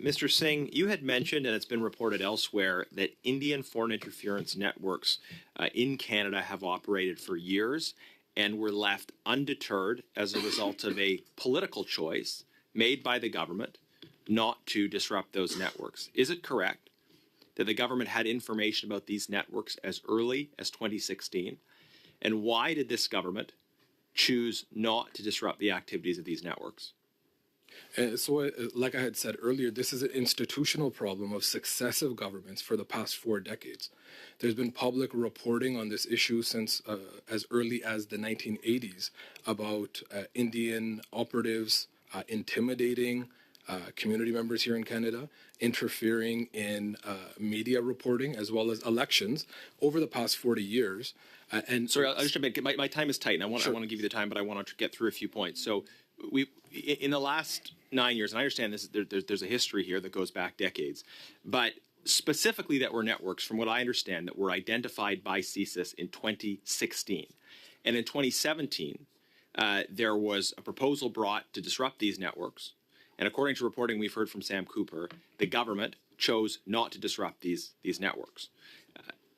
Mr. Singh, you had mentioned, and it's been reported elsewhere, that Indian foreign interference networks in Canada have operated for years and were left undeterred as a result of a political choice made by the government not to disrupt those networks. Is it correct that the government had information about these networks as early as 2016? And why did this government choose not to disrupt the activities of these networks? Like I had said earlier, this is an institutional problem of successive governments for the past 4 decades. There's been public reporting on this issue since as early as the 1980s about Indian operatives intimidating community members here in Canada, interfering in media reporting as well as elections over the past 40 years. Sorry, I'll just jump in. My time is tight, and I want to give you the time, but I want to get through a few points. So in the last 9 years, and I understand there's a history here that goes back decades, but specifically that were networks, from what I understand, that were identified by CSIS in 2016. And in 2017, there was a proposal brought to disrupt these networks. And according to reporting we've heard from Sam Cooper, the government chose not to disrupt these networks.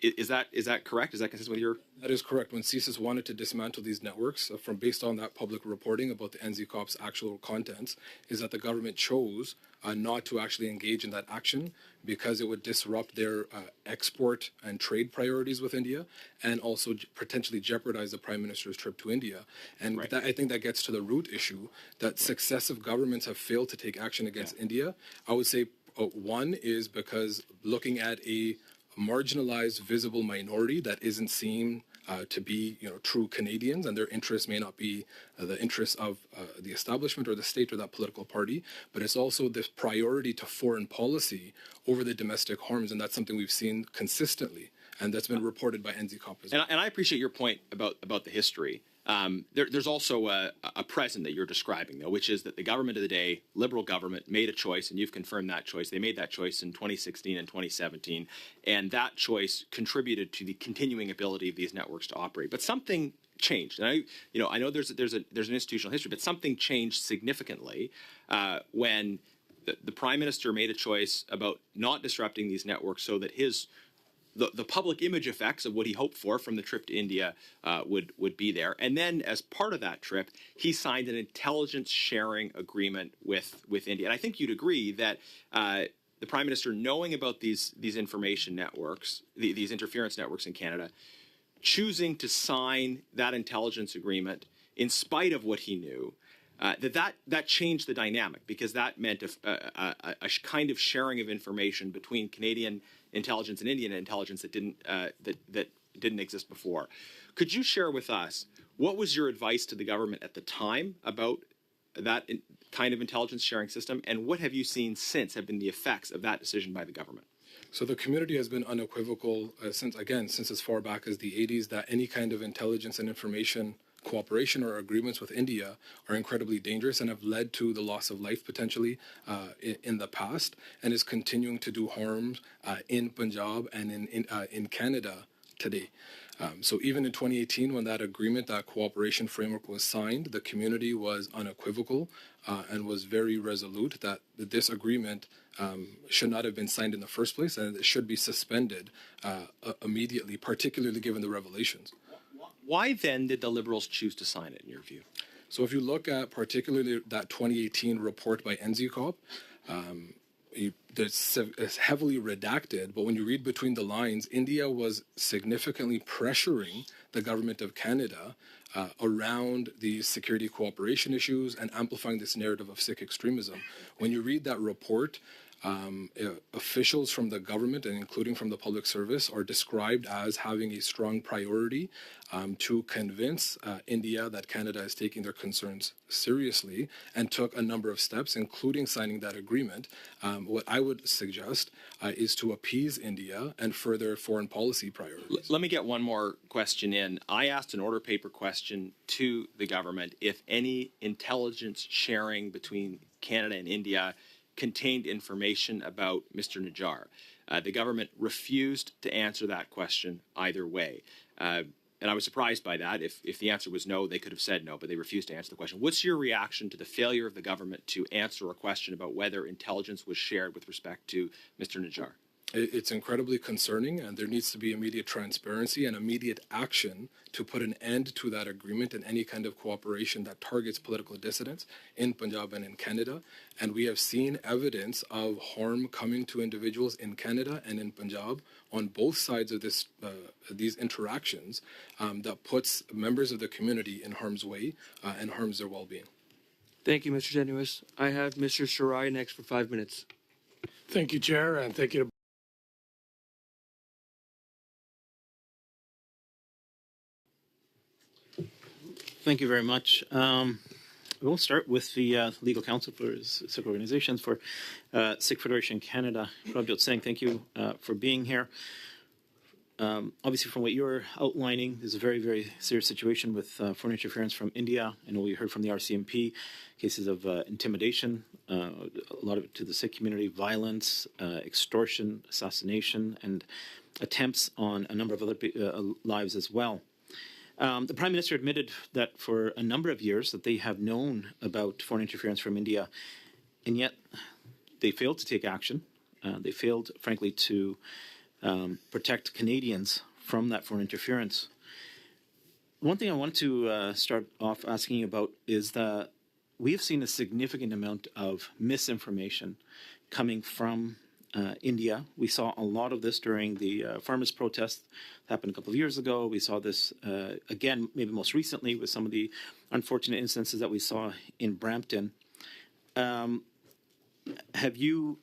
Is that correct? Is that consistent with your? That is correct. When CSIS wanted to dismantle these networks, based on that public reporting about the NZCOP's actual contents, is that the government chose not to actually engage in that action because it would disrupt their export and trade priorities with India, and also potentially jeopardize the Prime Minister's trip to India. And right. I think that gets to the root issue that successive governments have failed to take action against India. I would say one is because looking at a marginalized, visible minority that isn't seen to be, true Canadians, and their interests may not be the interests of the establishment or the state or that political party, but it's also this priority to foreign policy over the domestic harms, and that's something we've seen consistently, and that's been reported by NZCOP as well. And I appreciate your point about the history. There's also a present that you're describing, though, which is that the government of the day, Liberal government, made a choice, and you've confirmed that choice. They made that choice in 2016 and 2017, and that choice contributed to the continuing ability of these networks to operate. But something changed, and I know there's an institutional history, but something changed significantly when the Prime Minister made a choice about not disrupting these networks, so that the public image effects of what he hoped for from the trip to India would be there. And then as part of that trip, he signed an intelligence sharing agreement with India. And I think you'd agree that the Prime Minister, knowing about these information networks, these interference networks in Canada, choosing to sign that intelligence agreement in spite of what he knew, that changed the dynamic, because that meant a kind of sharing of information between Canadian intelligence and Indian intelligence that didn't exist before. Could you share with us what was your advice to the government at the time about that kind of intelligence sharing system, and what have you seen since have been the effects of that decision by the government? So the community has been unequivocal since as far back as the 80s that any kind of intelligence and information cooperation or agreements with India are incredibly dangerous and have led to the loss of life potentially in the past, and is continuing to do harm in Punjab and in Canada today. So even in 2018, when that agreement, that cooperation framework was signed, the community was unequivocal and was very resolute that this agreement should not have been signed in the first place, and it should be suspended immediately, particularly given the revelations. Why then did the Liberals choose to sign it, in your view? So if you look at particularly that 2018 report by NZCOP, it's heavily redacted, but when you read between the lines, India was significantly pressuring the government of Canada around these security cooperation issues and amplifying this narrative of Sikh extremism. When you read that report, officials from the government, and including from the public service, are described as having a strong priority to convince India that Canada is taking their concerns seriously, and took a number of steps, including signing that agreement. What I would suggest is to appease India and further foreign policy priorities. Let me get one more question in. I asked an order paper question to the government if any intelligence sharing between Canada and India contained information about Mr. Najjar. The government refused to answer that question either way. And I was surprised by that. If the answer was no, they could have said no, but they refused to answer the question. What's your reaction to the failure of the government to answer a question about whether intelligence was shared with respect to Mr. Najjar? It's incredibly concerning, and there needs to be immediate transparency and immediate action to put an end to that agreement and any kind of cooperation that targets political dissidents in Punjab and in Canada. And we have seen evidence of harm coming to individuals in Canada and in Punjab on both sides of these interactions that puts members of the community in harm's way and harms their well-being. Thank you, Mr. Genuis. I have Mr. Shirai next for 5 minutes. Thank you, Chair, and thank you to Thank you very much. We'll start with the legal counsel for SECU organizations for Sikh Federation Canada. Prabjot Singh, thank you for being here. Obviously, from what you're outlining, there's a very, very serious situation with foreign interference from India. I know we heard from the RCMP cases of intimidation, a lot of it to the Sikh community, violence, extortion, assassination, and attempts on a number of other lives as well. The Prime Minister admitted that for a number of years that they have known about foreign interference from India, and yet they failed to take action. They failed, frankly, to protect Canadians from that foreign interference. One thing I want to start off asking about is that we have seen a significant amount of misinformation coming from India. We saw a lot of this during the farmers' protest that happened a couple of years ago. We saw this again, maybe most recently, with some of the unfortunate instances that we saw in Brampton. Have you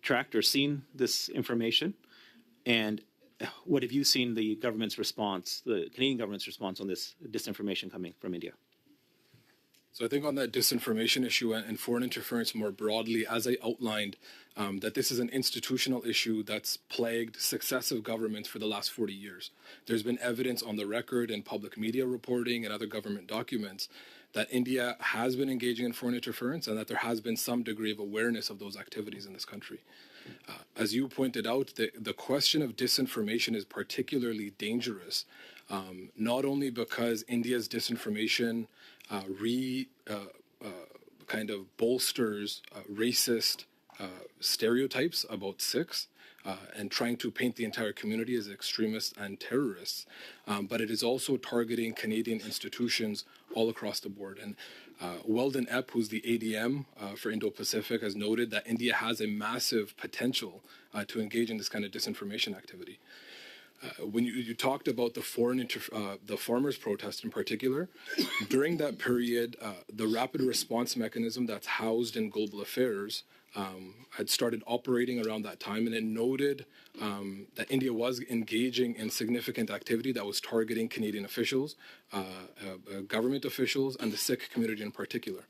tracked or seen this information? And what have you seen the government's response, the Canadian government's response on this disinformation coming from India? So I think on that disinformation issue and foreign interference more broadly, as I outlined, that this is an institutional issue that's plagued successive governments for the last 40 years. There's been evidence on the record in public media reporting and other government documents that India has been engaging in foreign interference and that there has been some degree of awareness of those activities in this country. As you pointed out, the question of disinformation is particularly dangerous, not only because India's disinformation kind of bolsters racist stereotypes about Sikhs and trying to paint the entire community as extremists and terrorists, but it is also targeting Canadian institutions all across the board. And Weldon Epp, who's the ADM for Indo-Pacific, has noted that India has a massive potential to engage in this kind of disinformation activity. When you talked about the the farmers' protest in particular, during that period, the rapid response mechanism that's housed in global affairs had started operating around that time, and it noted that India was engaging in significant activity that was targeting Canadian officials, government officials, and the Sikh community in particular.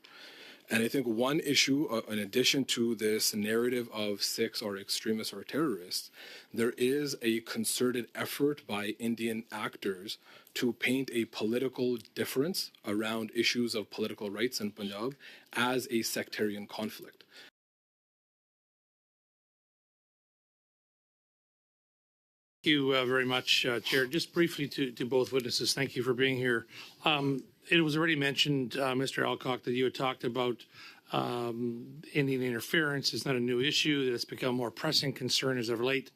And I think one issue, in addition to this narrative of Sikhs are extremists or terrorists, there is a concerted effort by Indian actors to paint a political difference around issues of political rights in Punjab as a sectarian conflict. Thank you very much, Chair. Just briefly to both witnesses, thank you for being here. It was already mentioned, Mr. Alcock, that you had talked about Indian interference. It's not a new issue. That it's become more pressing concern as of late,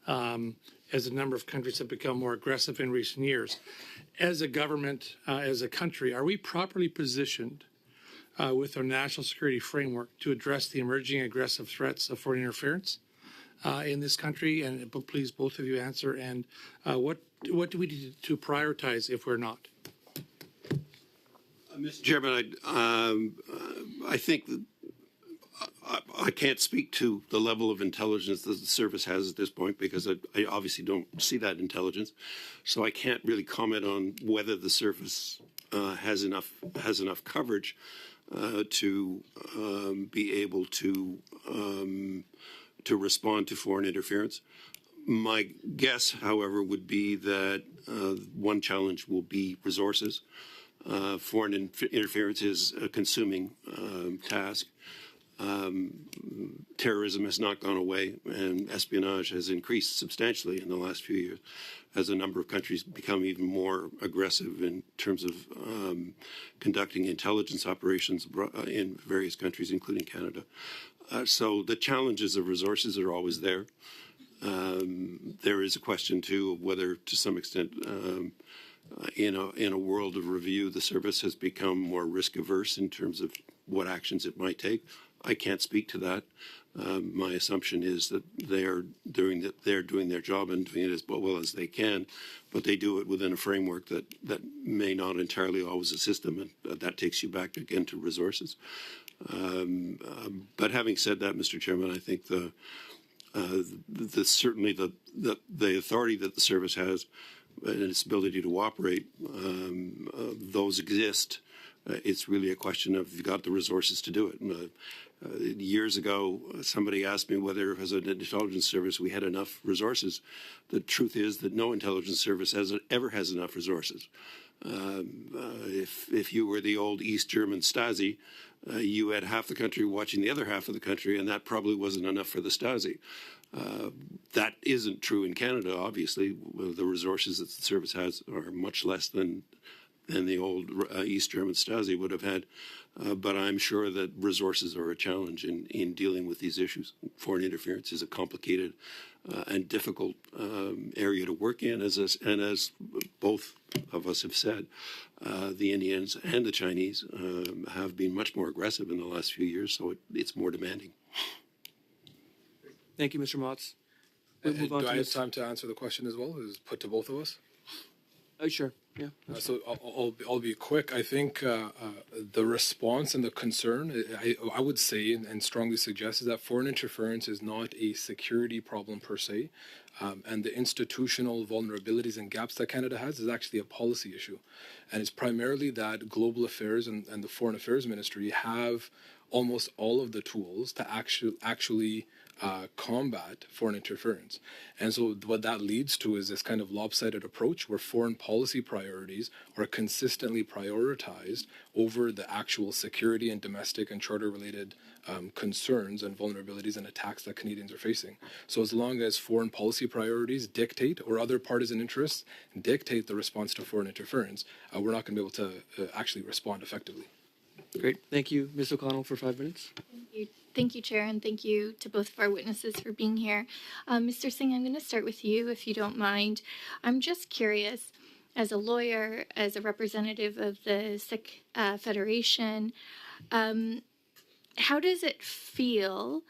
as a number of countries have become more aggressive in recent years. As a government, as a country, are we properly positioned with our national security framework to address the emerging aggressive threats of foreign interference in this country? And please, both of you answer. And what do we need to prioritize if we're not? Mr. Chairman, I think that I can't speak to the level of intelligence that the service has at this point because I obviously don't see that intelligence. So I can't really comment on whether the service has enough coverage to be able to respond to foreign interference. My guess, however, would be that one challenge will be resources. Foreign interference is a consuming task. terrorism has not gone away, and espionage has increased substantially in the last few years as a number of countries become even more aggressive in terms of conducting intelligence operations in various countries, including Canada. So the challenges of resources are always there. There is a question, too, of whether, to some extent, in a world of review, the service has become more risk-averse in terms of what actions it might take. I can't speak to that. My assumption is that they're doing their job and doing it as well as they can, but they do it within a framework that may not entirely always assist them, and that takes you back again to resources. But having said that, Mr. Chairman, I think certainly the authority that the service has and its ability to operate, those exist. It's really a question of you've got the resources to do it. Years ago, somebody asked me whether, as an intelligence service, we had enough resources. The truth is that no intelligence service ever has enough resources. If you were the old East German Stasi, you had half the country watching the other half of the country, and that probably wasn't enough for the Stasi. That isn't true in Canada, obviously. The resources that the service has are much less than the old East German Stasi would have had. But I'm sure that resources are a challenge in dealing with these issues. Foreign interference is a complicated and difficult area to work in, as both of us have said. The Indians and the Chinese have been much more aggressive in the last few years, so it's more demanding. Thank you, Mr. Motz. We'll move on Do to I have Ms. time to answer the question as well? Is it put to both of us? Sure. Yeah. So I'll be quick. I think the response and the concern, I would say and strongly suggest, is that foreign interference is not a security problem per se, and the institutional vulnerabilities and gaps that Canada has is actually a policy issue, and it's primarily that global affairs and the foreign affairs ministry have almost all of the tools to actually combat foreign interference. And so what that leads to is this kind of lopsided approach where foreign policy priorities are consistently prioritized over the actual security and domestic and charter-related concerns and vulnerabilities and attacks that Canadians are facing. So as long as foreign policy priorities dictate, or other partisan interests dictate the response to foreign interference, we're not going to be able to actually respond effectively. Great. Thank you, Ms. O'Connell, for 5 minutes. Thank you, Chair, and thank you to both of our witnesses for being here. Mr. Singh, I'm going to start with you, if you don't mind. I'm just curious, as a lawyer, as a representative of the SEC Federation, how does it feel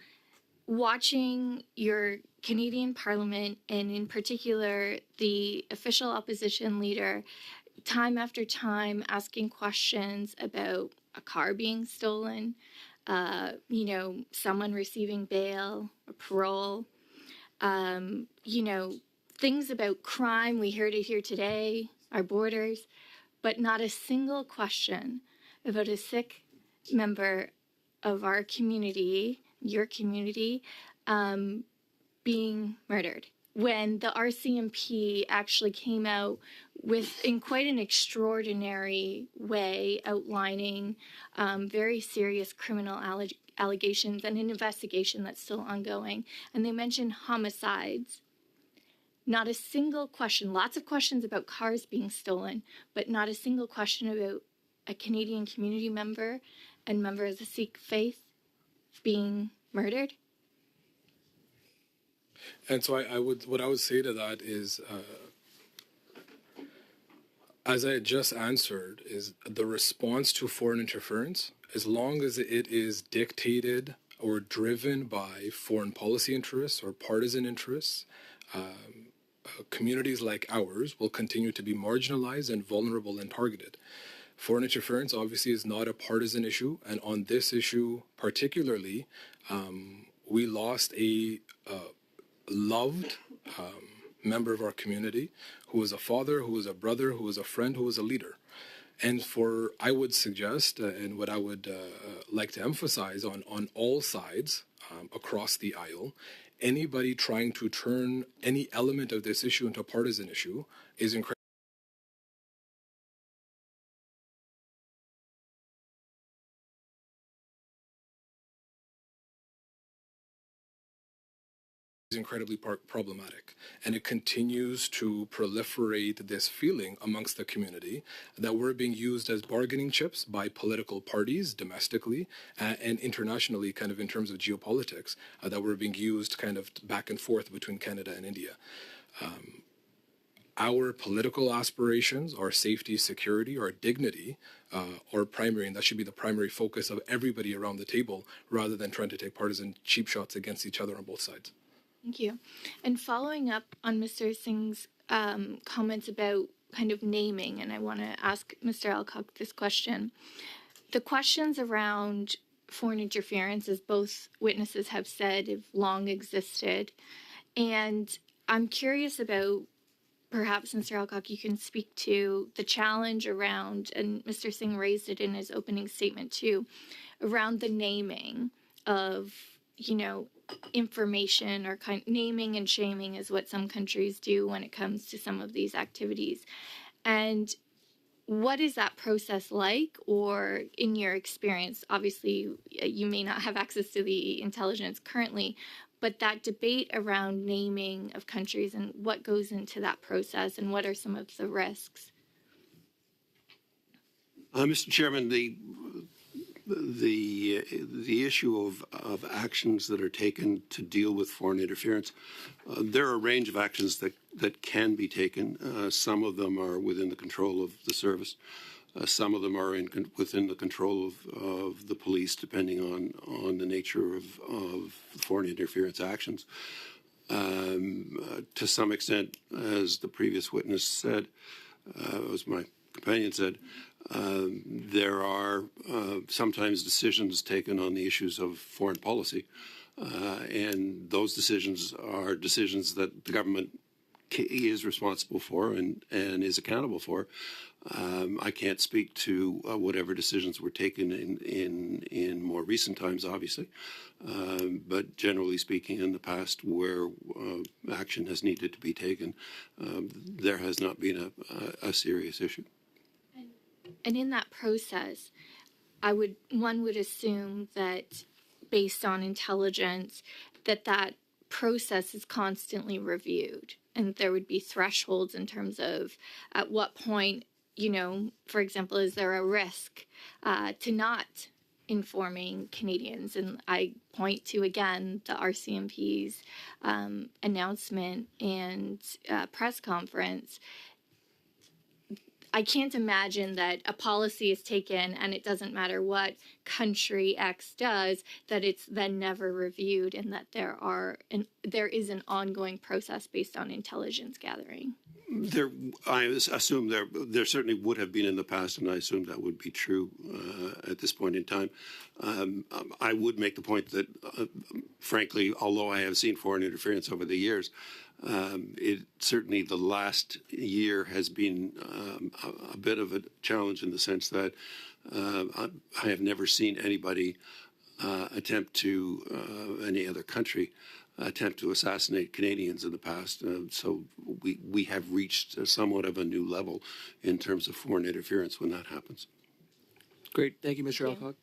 watching your Canadian Parliament, and in particular the official opposition leader, time after time asking questions about a car being stolen, someone receiving bail or parole, things about crime. We heard it here today, our borders, but not a single question about a sick member of our community, your community, being murdered. When the RCMP actually came out in quite an extraordinary way, outlining very serious criminal allegations and an investigation that's still ongoing. And they mentioned homicides. Not a single question, lots of questions about cars being stolen, but not a single question about a Canadian community member and member of the Sikh faith being murdered. And so what I would say to that is, as I just answered, is the response to foreign interference, as long as it is dictated or driven by foreign policy interests or partisan interests, communities like ours will continue to be marginalized and vulnerable and targeted. Foreign interference obviously is not a partisan issue, and on this issue particularly, we lost a loved member of our community who was a father, who was a brother, who was a friend, who was a leader. And I would suggest, and what I would like to emphasize on all sides across the aisle, anybody trying to turn any element of this issue into a partisan issue is incredibly is incredibly problematic, and it continues to proliferate this feeling amongst the community that we're being used as bargaining chips by political parties domestically and internationally, kind of in terms of geopolitics, that we're being used kind of back and forth between Canada and India. Our political aspirations, our safety, security, our dignity are primary, and that should be the primary focus of everybody around the table, rather than trying to take partisan cheap shots against each other on both sides. Thank you. And following up on Mr. Singh's comments about kind of naming, and I want to ask Mr. Alcock this question. The questions around foreign interference, as both witnesses have said, have long existed. And I'm curious about, perhaps Mr. Alcock, you can speak to the challenge around, and Mr. Singh raised it in his opening statement too, around the naming of, information, or kind of naming and shaming is what some countries do when it comes to some of these activities. And what is that process like, or in your experience? Obviously, you may not have access to the intelligence currently, but that debate around naming of countries and what goes into that process and what are some of the risks? Mr. Chairman, the issue of actions that are taken to deal with foreign interference, there are a range of actions that can be taken. Some of them are within the control of the service. Some of them are within the control of the police, depending on the nature of foreign interference actions. To some extent, as the previous witness said, as my companion said, there are sometimes decisions taken on the issues of foreign policy, and those decisions are decisions that the government is responsible for and is accountable for. I can't speak to whatever decisions were taken in more recent times, obviously, but generally speaking, in the past, where action has needed to be taken, there has not been a serious issue. And in that process, one would assume that, based on intelligence, that process is constantly reviewed, and there would be thresholds in terms of at what point, for example, is there a risk to not informing Canadians? And I point to, again, the RCMP's announcement and press conference. I can't imagine that a policy is taken and it doesn't matter what country X does, that it's then never reviewed, and that there is an ongoing process based on intelligence gathering. I assume there certainly would have been in the past, and I assume that would be true at this point in time. I would make the point that, frankly, although I have seen foreign interference over the years, certainly the last year has been a bit of a challenge, in the sense that I have never seen anybody any other country attempt to assassinate Canadians in the past. So we have reached somewhat of a new level in terms of foreign interference when that happens. Great. Thank you, Mr. Alcock.